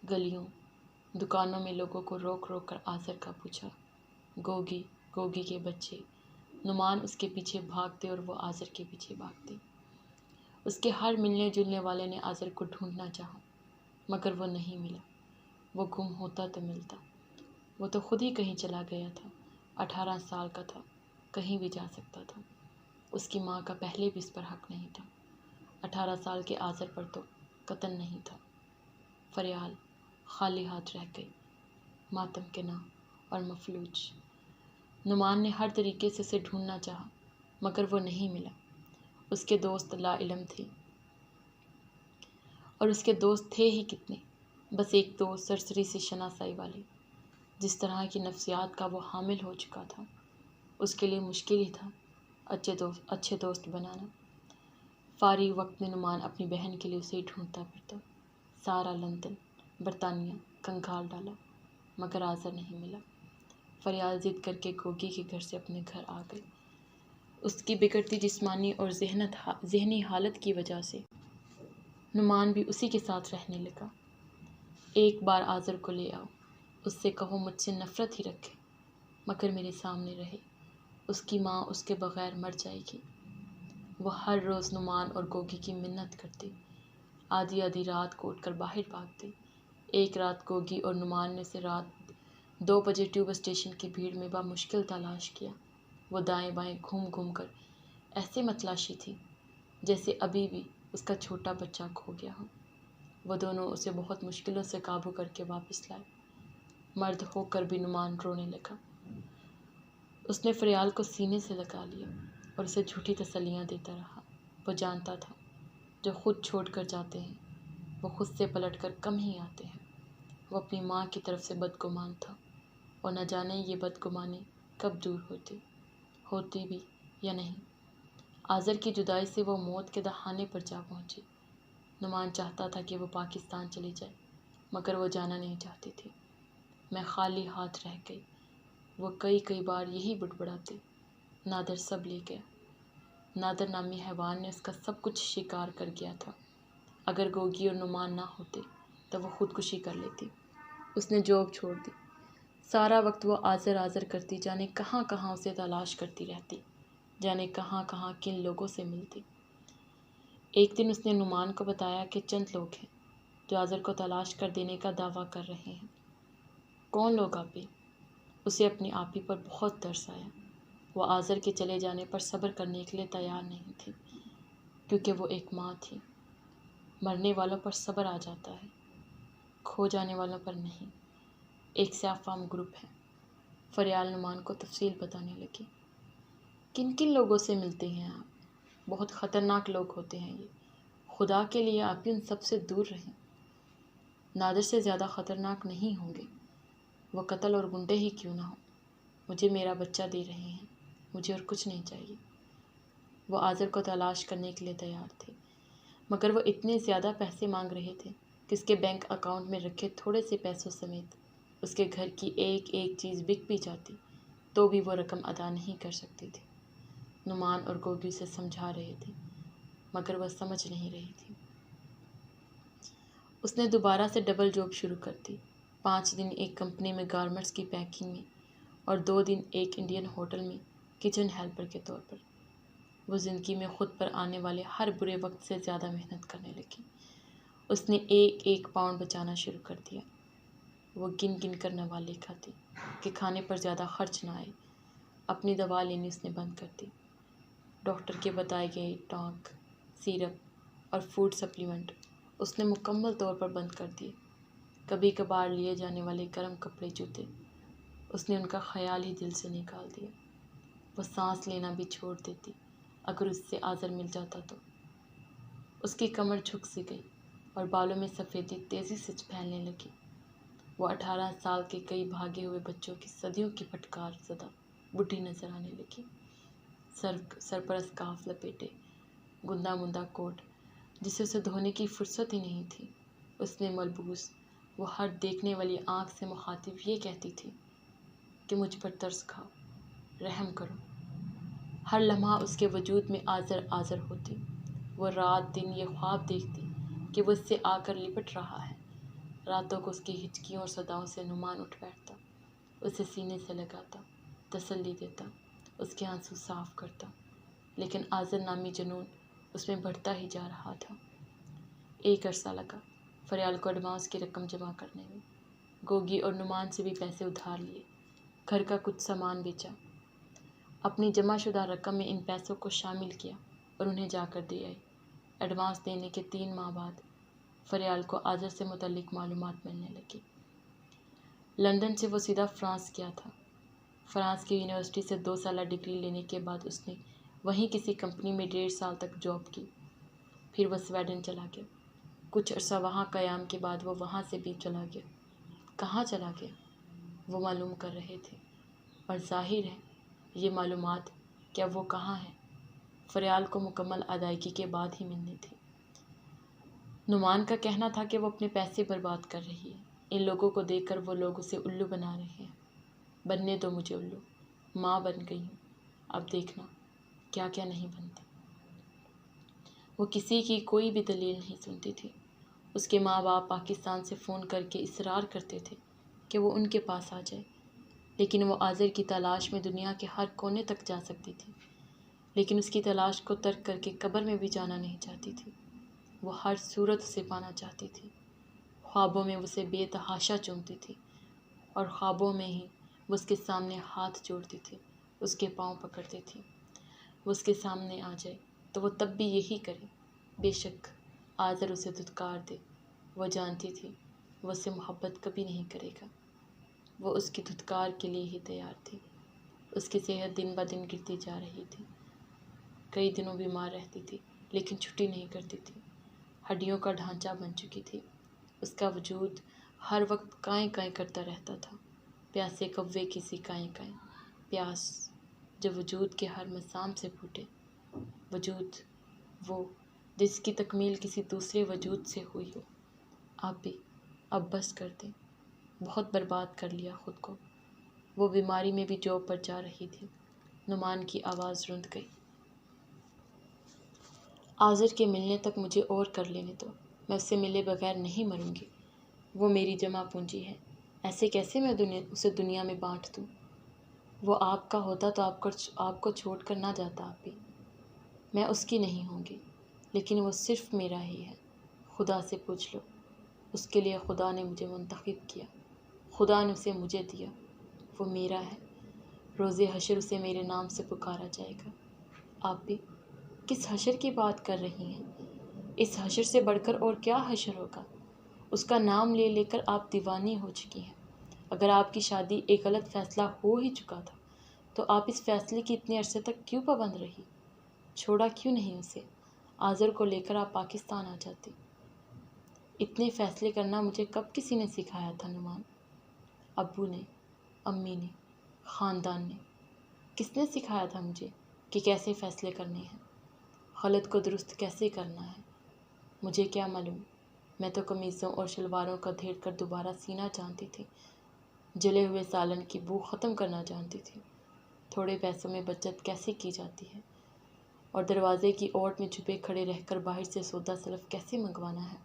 گلیوں، دکانوں میں لوگوں کو روک روک کر آذر کا پوچھا۔ گوگی، گوگی کے بچے، نعمان اس کے پیچھے بھاگتے اور وہ آذر کے پیچھے بھاگتی۔ اس کے ہر ملنے جلنے والے نے آذر کو ڈھونڈنا چاہا، مگر وہ نہیں ملا۔ وہ گم ہوتا تو ملتا۔ وہ تو خود ہی کہیں چلا گیا تھا، 18 سال کا تھا، کہیں بھی جا سکتا تھا۔ اس کی ماں کا پہلے بھی اس پر حق نہیں تھا۔ 18 سال کے آذر پر تو قتل نہیں تھا۔ فریال خالی ہاتھ رہ گئی، ماتم کے نام اور مفلوج۔ نعمان نے ہر طریقے سے اسے ڈھونڈنا چاہا، مگر وہ نہیں ملا۔ اس کے دوست لا علم تھے، اور اس کے دوست تھے ہی کتنے، بس ایک دوست سرسری سے شناسائی والے۔ جس طرح کی نفسیات کا وہ حامل ہو چکا تھا، اس کے لیے مشکل ہی تھا اچھے دوست بنانا۔ فارغ وقت میں نعمان اپنی بہن کے لیے اسے ڈھونڈتا پھرتا۔ سارا لندن، برطانیہ کنگال ڈالا، مگر آذر نہیں ملا۔ فریال ضد کر کے گوگی کے گھر سے اپنے گھر آ گئی۔ اس کی بگڑتی جسمانی اور ذہنی حالت کی وجہ سے نعمان بھی اسی کے ساتھ رہنے لگا۔ ایک بار آذر کو لے آؤ، اس سے کہو مجھ سے نفرت ہی رکھے، مگر میرے سامنے رہے۔ اس کی ماں اس کے بغیر مر جائے گی۔ وہ ہر روز نعمان اور گوگی کی منت کرتی، آدھی آدھی رات کو اٹھ کر باہر بھاگتی۔ ایک رات گوگی اور نعمان نے اسے رات 2 بجے ٹیوب اسٹیشن کی بھیڑ میں بامشکل تلاش کیا۔ وہ دائیں بائیں گھوم گھوم کر ایسے متلاشی تھی جیسے ابھی بھی اس کا چھوٹا بچہ کھو گیا ہو۔ وہ دونوں اسے بہت مشکلوں سے قابو کر کے واپس لائے۔ مرد ہو کر بھی نعمان رونے لگا۔ اس نے فریال کو سینے سے لگا لیا اور اسے جھوٹی تسلیاں دیتا رہا۔ وہ جانتا تھا جو خود چھوڑ کر جاتے ہیں وہ خود سے پلٹ کر کم ہی آتے ہیں۔ وہ اپنی ماں کی طرف سے بدگمان تھا، اور نہ جانے یہ بدگمانی کب دور ہوتی بھی یا نہیں۔ آذر کی جدائی سے وہ موت کے دہانے پر جا پہنچی۔ نعمان چاہتا تھا کہ وہ پاکستان چلی جائے، مگر وہ جانا نہیں چاہتی تھی۔ میں خالی ہاتھ رہ گئی، وہ کئی بار یہی بڑبڑاتی۔ نادر سب لے گیا۔ نادر نامی حیوان نے اس کا سب کچھ شکار کر گیا تھا۔ اگر گوگی اور نعمان نہ ہوتے تو وہ خودکشی کر لیتی۔ اس نے جاب چھوڑ دی۔ سارا وقت وہ آذر آذر کرتی، جانے کہاں کہاں اسے تلاش کرتی رہتی، جانے کہاں کہاں کن لوگوں سے ملتی۔ ایک دن اس نے نعمان کو بتایا کہ چند لوگ ہیں جو آذر کو تلاش کر دینے کا دعویٰ کر رہے ہیں۔ کون لوگ آپی؟ اسے اپنی آپی پر بہت ترس آیا۔ وہ آذر کے چلے جانے پر صبر کرنے کے لیے تیار نہیں تھی، کیونکہ وہ ایک ماں تھی۔ مرنے والوں پر صبر آ جاتا ہے، کھو جانے والوں پر نہیں۔ ایک سیاہ فام گروپ ہے۔ فریال نعمان کو تفصیل بتانے لگی۔ کن کن لوگوں سے ملتے ہیں آپ؟ بہت خطرناک لوگ ہوتے ہیں یہ، خدا کے لیے آپ ان سب سے دور رہیں۔ نادر سے زیادہ خطرناک نہیں ہوں گے، وہ قتل اور گنڈے ہی کیوں نہ ہوں۔ مجھے میرا بچہ دے رہے ہیں، مجھے اور کچھ نہیں چاہیے۔ وہ آذر کو تلاش کرنے کے لیے تیار تھے، مگر وہ اتنے زیادہ پیسے مانگ رہے تھے کہ اس کے بینک اکاؤنٹ میں رکھے تھوڑے سے پیسوں سمیت اس کے گھر کی ایک ایک چیز بک بھی جاتی تو بھی وہ رقم ادا نہیں کر سکتی تھی۔ نعمان اور گوگی اسے سمجھا رہے تھے، مگر وہ سمجھ نہیں رہی تھی۔ اس نے دوبارہ سے ڈبل جاب شروع کر دی، 5 دن ایک کمپنی میں گارمنٹس کی پیکنگ میں اور 2 دن ایک انڈین ہوٹل میں کچن ہیلپر کے طور پر۔ وہ زندگی میں خود پر آنے والے ہر برے وقت سے زیادہ محنت کرنے لگی۔ اس نے ایک ایک پاؤنڈ بچانا شروع کر دیا۔ وہ گن گن کر نوالے کھاتی کہ کھانے پر زیادہ خرچ نہ آئے۔ اپنی دوا لینی اس نے بند کر دی۔ ڈاکٹر کے بتائے گئے ٹانک، سیرپ اور فوڈ سپلیمنٹ اس نے مکمل طور پر بند کر دیے۔ کبھی کبھار لیے جانے والے گرم کپڑے جوتے اس نے ان کا خیال ہی دل سے نکال دیا۔ وہ سانس لینا بھی چھوڑ دیتی اگر اس سے آذر مل جاتا تو۔ اس کی کمر جھک سی گئی اور بالوں میں سفیدی تیزی سے پھیلنے لگی۔ وہ 18 سال کے کئی بھاگے ہوئے بچوں کی صدیوں کی پھٹکار زدہ بڈھی نظر آنے لگی۔ سر پر اسکارف لپیٹے، گندا مندا کوٹ جسے اسے دھونے کی فرصت ہی نہیں تھی، اس نے ملبوس وہ ہر دیکھنے والی آنکھ سے مخاطب یہ کہتی تھی کہ مجھ پر ترس کھاؤ، رحم کرو۔ ہر لمحہ اس کے وجود میں آذر آذر ہوتی۔ وہ رات دن یہ خواب دیکھتی کہ وہ اس سے آ کر لپٹ رہا ہے۔ راتوں کو اس کی ہچکیوں اور صداؤں سے نعمان اٹھ بیٹھتا، اسے سینے سے لگاتا، تسلی دیتا، اس کے آنسو صاف کرتا، لیکن آذر نامی جنون اس میں بڑھتا ہی جا رہا تھا۔ ایک عرصہ لگا فریال کو ایڈوانس کی رقم جمع کرنے میں۔ گوگی اور نعمان سے بھی پیسے ادھار لیے، گھر کا کچھ سامان بیچا، اپنی جمع شدہ رقم میں ان پیسوں کو شامل کیا اور انہیں جا کر دے آئی۔ ایڈوانس دینے کے 3 ماہ بعد فریال کو آذر سے متعلق معلومات ملنے لگی۔ لندن سے وہ سیدھا فرانس گیا تھا۔ فرانس کی یونیورسٹی سے 2 سالہ ڈگری لینے کے بعد اس نے وہیں کسی کمپنی میں 1.5 سال تک جاب کی۔ پھر وہ سویڈن چلا گیا۔ کچھ عرصہ وہاں قیام کے بعد وہ وہاں سے بھی چلا گیا۔ کہاں چلا گیا وہ معلوم کر رہے تھے، اور ظاہر ہے یہ معلومات کیا وہ کہاں ہے فریال کو مکمل ادائیگی کے بعد ہی ملنی تھی۔ نعمان کا کہنا تھا کہ وہ اپنے پیسے برباد کر رہی ہے، ان لوگوں کو دیکھ کر وہ لوگ اسے الو بنا رہے ہیں۔ بننے دو مجھے الو، ماں بن گئی ہوں، اب دیکھنا کیا کیا نہیں بنتی۔ وہ کسی کی کوئی بھی دلیل نہیں سنتی تھی۔ اس کے ماں باپ پاکستان سے فون کر کے اصرار کرتے تھے کہ وہ ان کے پاس آ جائے، لیکن وہ آذر کی تلاش میں دنیا کے ہر کونے تک جا سکتی تھی، لیکن اس کی تلاش کو ترک کر کے قبر میں بھی جانا نہیں چاہتی تھی۔ وہ ہر صورت اسے پانا چاہتی تھی۔ خوابوں میں اسے بے تحاشا چومتی تھی، اور خوابوں میں ہی وہ اس کے سامنے ہاتھ جوڑتی تھی، اس کے پاؤں پکڑتی تھی۔ وہ اس کے سامنے آ جائے تو وہ تب بھی یہی کرے، بے شک آذر اسے دھتکار دے۔ وہ جانتی تھی وہ اس سے محبت کبھی نہیں کرے گا۔ وہ اس کی دھتکار کے لیے ہی تیار تھی۔ اس کی صحت دن بدن گرتی جا رہی تھی۔ کئی دنوں بیمار رہتی تھی، لیکن چھٹی نہیں کرتی تھی۔ ہڈیوں کا ڈھانچہ بن چکی تھی۔ اس کا وجود ہر وقت کائیں کائیں کرتا رہتا تھا، پیاسے کوے کی سی کائیں کائیں، پیاس جو وجود کے ہر مسام سے پھوٹے۔ وجود وہ جس کی تکمیل کسی دوسرے وجود سے ہوئی ہو۔ آپ بھی اب بس کر دیں، بہت برباد کر لیا خود کو۔ وہ بیماری میں بھی جاب پر جا رہی تھی۔ نعمان کی آواز رند گئی۔ آذر کے ملنے تک مجھے اور کر لینے دو، میں اس سے ملے بغیر نہیں مروں گی۔ وہ میری جمع پونجی ہے، ایسے کیسے میں اسے دنیا میں بانٹ دوں؟ وہ آپ کا ہوتا تو آپ کو چھوڑ کر نہ جاتا آپ بھی۔ میں اس کی نہیں ہوں گی، لیکن وہ صرف میرا ہی ہے۔ خدا سے پوچھ لو، اس کے لیے خدا نے مجھے منتخب کیا، خدا نے اسے مجھے دیا، وہ میرا ہے۔ روز حشر اسے میرے نام سے پکارا جائے گا۔ آپ بھی کس حشر کی بات کر رہی ہیں؟ اس حشر سے بڑھ کر اور کیا حشر ہوگا؟ اس کا نام لے لے کر آپ دیوانی ہو چکی ہیں۔ اگر آپ کی شادی ایک غلط فیصلہ ہو ہی چکا تھا تو آپ اس فیصلے کی اتنے عرصے تک کیوں پابند رہی؟ چھوڑا کیوں نہیں اسے؟ آذر کو لے کر آپ پاکستان آ جاتی۔ اتنے فیصلے کرنا مجھے کب کسی نے سکھایا تھا نعمان؟ ابو نے، امی نے، خاندان نے، کس نے سکھایا تھا مجھے کہ کیسے فیصلے کرنے ہیں، غلط کو درست کیسے کرنا ہے؟ مجھے کیا معلوم، میں تو قمیصوں اور شلواروں کا دھیر کر دوبارہ سینا جانتی تھی، جلے ہوئے سالن کی بو ختم کرنا جانتی تھی، تھوڑے پیسوں میں بچت کیسے کی جاتی ہے، اور دروازے کی اوٹ میں چھپے کھڑے رہ کر باہر سے سودا سلف کیسے منگوانا ہے۔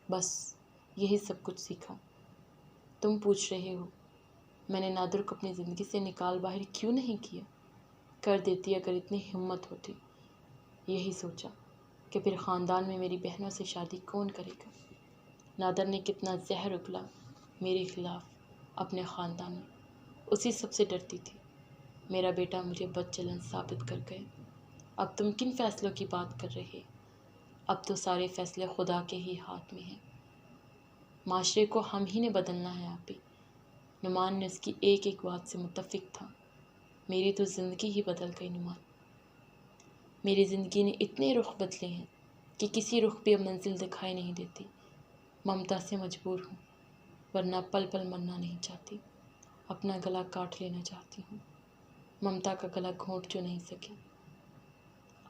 بس یہی سب کچھ سیکھا۔ تم پوچھ رہے ہو میں نے نادر کو اپنی زندگی سے نکال باہر کیوں نہیں کیا؟ کر دیتی اگر اتنی ہمت ہوتی۔ یہی سوچا کہ پھر خاندان میں میری بہنوں سے شادی کون کرے گا؟ نادر نے کتنا زہر اگلا میرے خلاف اپنے خاندان میں، اسی سب سے ڈرتی تھی۔ میرا بیٹا مجھے بد چلن ثابت کر گئے۔ اب تم کن فیصلوں کی بات کر رہے؟ اب تو سارے فیصلے خدا کے ہی ہاتھ میں ہیں۔ معاشرے کو ہم ہی نے بدلنا ہے آپ ہی۔ نعمان نے اس کی ایک ایک بات سے متفق تھا۔ میری تو زندگی ہی بدل گئی نعمان۔ میری زندگی نے اتنے رخ بدلے ہیں کہ کسی رخ پہ اب منزل دکھائی نہیں دیتی۔ ممتا سے مجبور ہوں، ورنہ پل پل مرنا نہیں چاہتی، اپنا گلا کاٹ لینا چاہتی ہوں۔ ممتا کا گلا گھونٹ جو نہیں سکی۔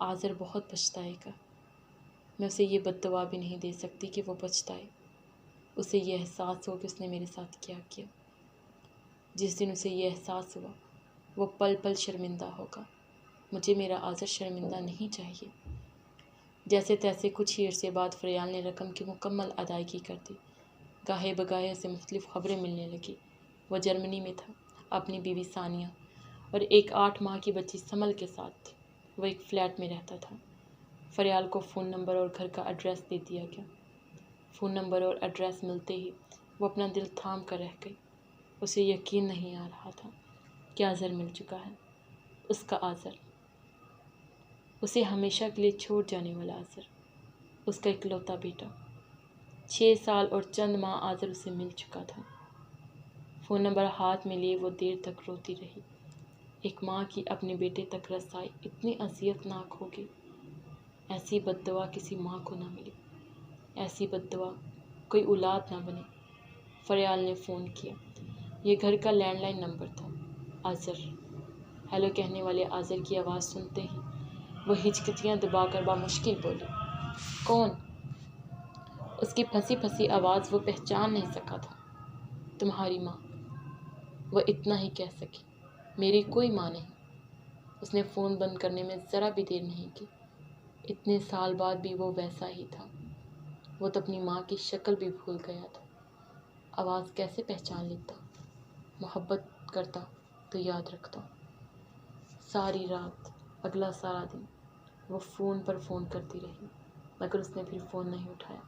آذر بہت پچھتائے گا۔ میں اسے یہ بد دعا بھی نہیں دے سکتی کہ وہ پچھتائے۔ اسے یہ احساس ہو کہ اس نے میرے ساتھ کیا کیا۔ جس دن اسے یہ احساس ہوا وہ پل پل شرمندہ ہوگا۔ مجھے میرا آذر شرمندہ نہیں چاہیے۔ جیسے تیسے کچھ ہی عرصے بعد فریال نے رقم کی مکمل ادائیگی کر دی۔ گاہے بگاہے اسے مختلف خبریں ملنے لگی۔ وہ جرمنی میں تھا، اپنی بیوی ثانیہ اور ایک 8 ماہ کی بچی سمل کے ساتھ تھی۔ وہ ایک فلیٹ میں رہتا تھا۔ فریال کو فون نمبر اور گھر کا ایڈریس دے دیا گیا۔ فون نمبر اور ایڈریس ملتے ہی وہ اپنا دل تھام کر رہ گئی۔ اسے یقین نہیں آ رہا تھا کہ آذر مل چکا ہے، اس کا آذر، اسے ہمیشہ کے لیے چھوڑ جانے والا آذر، اس کا اکلوتا بیٹا۔ 6 سال اور چند ماہ آذر اسے مل چکا تھا۔ فون نمبر ہاتھ میں لیے وہ دیر تک روتی رہی۔ ایک ماں کی اپنے بیٹے تک رسائی اتنی اذیت ناک ہوگی، ایسی بد دعا کسی ماں کو نہ ملی، ایسی بد دعا کوئی اولاد نہ بنے۔ فریال نے فون کیا۔ یہ گھر کا لینڈ لائن نمبر تھا۔ آذر، ہیلو کہنے والے آذر کی آواز سنتے ہی وہ ہچکیاں دبا کر بامشکل بولی، کون؟ اس کی پھنسی پھنسی آواز وہ پہچان نہیں سکا تھا۔ تمہاری ماں، وہ اتنا ہی کہہ سکی۔ میری کوئی ماں نہیں۔ اس نے فون بند کرنے میں ذرا بھی دیر نہیں کی۔ اتنے سال بعد بھی وہ ویسا ہی تھا۔ وہ تو اپنی ماں کی شکل بھی بھول گیا تھا۔ آواز کیسے پہچان لیتا؟ محبت کرتا تو یاد رکھتا۔ ساری رات، اگلا سارا دن وہ فون پر فون کرتی رہی، مگر اس نے پھر فون نہیں اٹھایا۔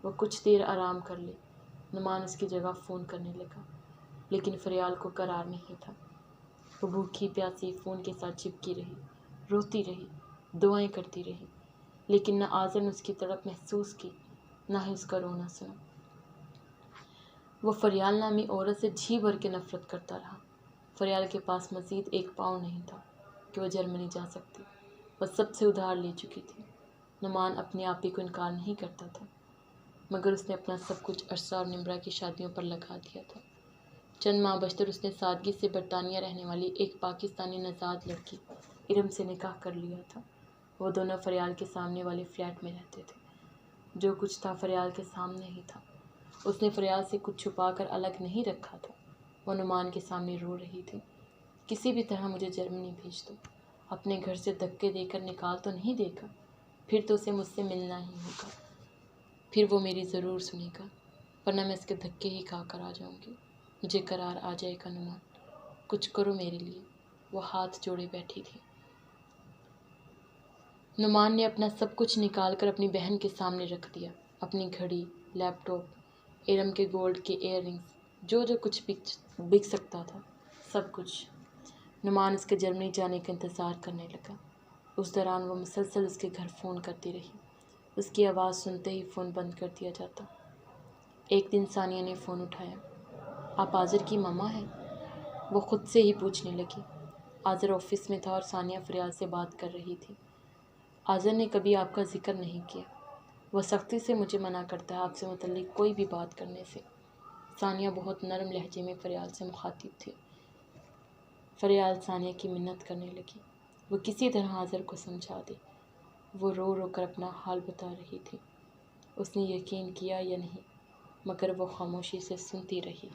وہ کچھ دیر آرام کر لے، نعمان اس کی جگہ فون کرنے لگا، لیکن فریال کو قرار نہیں تھا۔ وہ بھوکی پیاسی فون کے ساتھ چپکی رہی، روتی رہی، دعائیں کرتی رہی، لیکن نہ آذر نے اس کی تڑپ محسوس کی، نہ ہی اس کا رونا سنا۔ وہ فریال نامی عورت سے جی بھر کے نفرت کرتا رہا۔ فریال کے پاس مزید 1 پاؤنڈ نہیں تھا کہ وہ جرمنی جا سکتی۔ وہ سب سے ادھار لے چکی تھی۔ نعمان اپنے آپ ہی کو انکار نہیں کرتا تھا، مگر اس نے اپنا سب کچھ ارسا اور نمرہ کی شادیوں پر لگا دیا تھا۔ چند ماہ بشتر اس نے سادگی سے برطانیہ رہنے والی ایک پاکستانی نژاد لڑکی ارم سے نکاح کر لیا تھا۔ وہ دونوں فریال کے سامنے والے فلیٹ میں رہتے تھے۔ جو کچھ تھا فریال کے سامنے ہی تھا۔ اس نے فریال سے کچھ چھپا کر الگ نہیں رکھا تھا۔ وہ نعمان کے سامنے رو رہی تھی، کسی بھی طرح مجھے جرمنی بھیج دو، اپنے گھر سے دھکے دے کر نکال تو نہیں دے گا، پھر تو اسے مجھ سے ملنا ہی ہوگا، پھر وہ میری ضرور سنے گا، ورنہ میں اس کے دھکے ہی کھا کر آ جاؤں گی۔ مجھے قرار آ جائے گا نعمان، کچھ کرو میرے لیے۔ وہ ہاتھ جوڑے بیٹھی تھی۔ نعمان نے اپنا سب کچھ نکال کر اپنی بہن کے سامنے رکھ دیا، اپنی گھڑی، لیپ ٹاپ، ارم کے گولڈ کے ایئر رنگز، جو کچھ بک سکتا تھا، سب کچھ۔ نعمان اس کے جرمنی جانے کا انتظار کرنے لگا۔ اس دوران وہ مسلسل اس کے گھر فون کرتی رہی۔ اس کی آواز سنتے ہی فون بند کر دیا جاتا۔ ایک دن ثانیہ نے فون اٹھایا۔ آپ آذر کی ماما ہیں؟ وہ خود سے ہی پوچھنے لگی۔ آذر آفس میں تھا اور ثانیہ فریال سے بات کر رہی تھی۔ آذر نے کبھی آپ کا ذکر نہیں کیا۔ وہ سختی سے مجھے منع کرتا ہے آپ سے متعلق کوئی بھی بات کرنے سے۔ ثانیہ بہت نرم لہجے میں فریال سے مخاطب تھی۔ فریال ثانیہ کی منت کرنے لگی، وہ کسی طرح اظہر کو سمجھا دے۔ وہ رو رو کر اپنا حال بتا رہی تھی۔ اس نے یقین کیا یا نہیں، مگر وہ خاموشی سے سنتی رہی۔